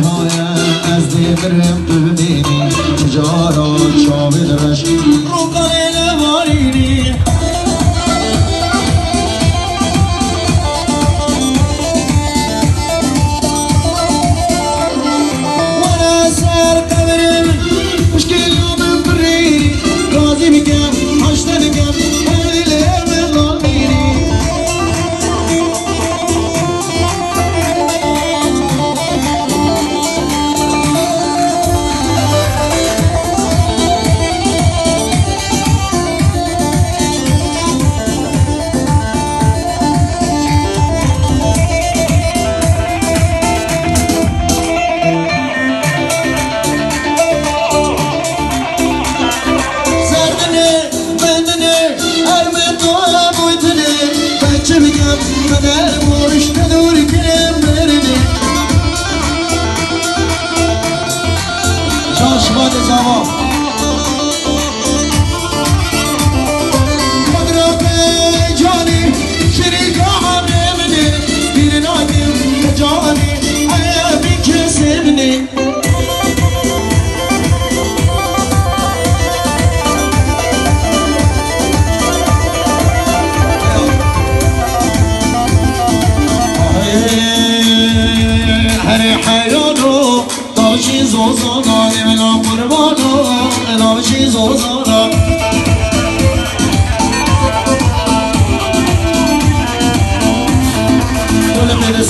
های های از دیگرم ببینی تجارا چاوی درش رو کنه نوارینی وانا سر قبرم مشکل یوم برینی رازی میگم هشته میگم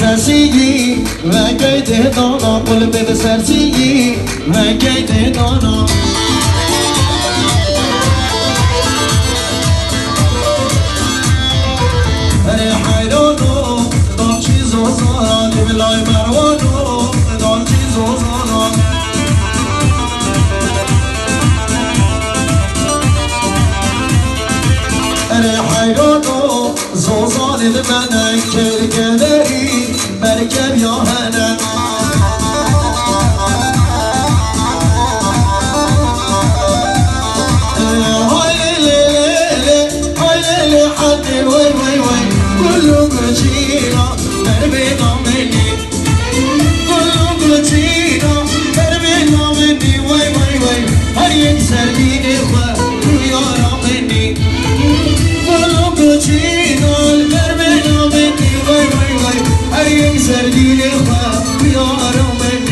سرسیگی و گیت دانا قل بد سرسیگی و گیت دانا هر حیرانو دام چیز و زارا لبلای مروانو دام چیز و زارا هر حیرانو زوزان لبنان کرگدری مرکب یا هنم های لیلی های لیلی حدی وی وی وی کلو گچینا دربی نامنی کلو گچینا دربی نامنی وی وی وی هر یک سرگین خواه رویارا منی کلو گچینا دربی نامنی وی وی وی هر یک سرگین خواه رویارا منی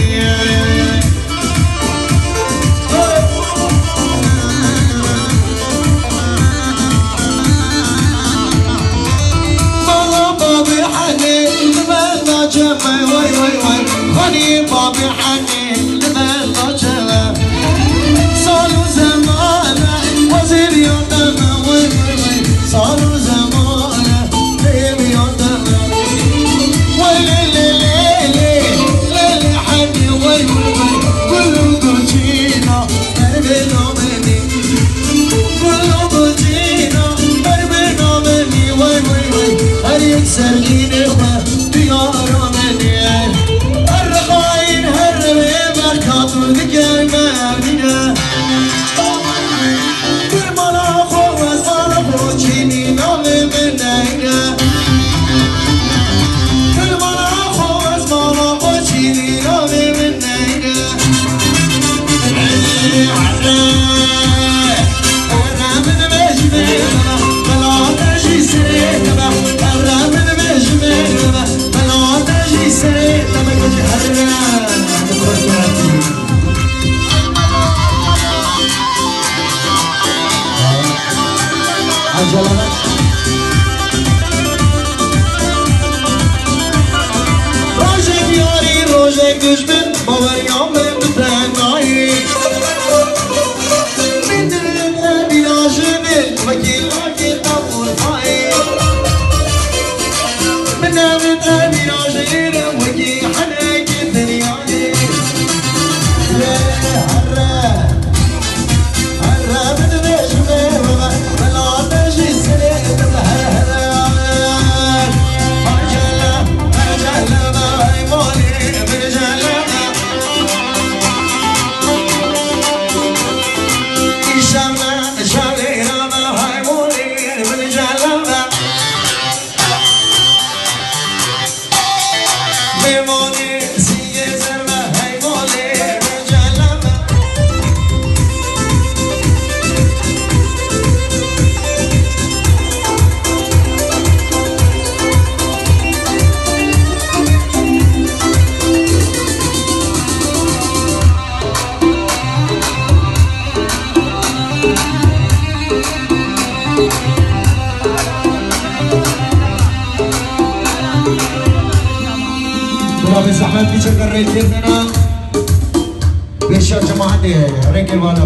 وي وي وي وي خلي بابي حني لبلغ جلا صاروا زمانه وزير يوتما وي وي وي صاروا زمانه ليل يوتما وي ليلي ليلي ليلي حني وي وي وي كلهم قلتينا دربنا مني كلهم قلتينا دربنا مني وي وي وي هل يكسر لي إخوة ديارنا الرقاين هربي بركات الذكر مهدينا كل ما ناخو وزمان بوجيني نامي من نينا كل ما ناخو وزمان بوجيني نامي من نينا العلي عرّاء أنا من مجمع بلا تجي سريتنا أنا من مجمع بلا تجي سريتنا روزك ياري روزك دشمن باور يوم بتناي من دلنا بلا جمل وكيلك تقول هاي من دلنا بلا جمل وكيل حنك الدنيا कर रहे थे ना बेशा जमाते हैं अरे के वाला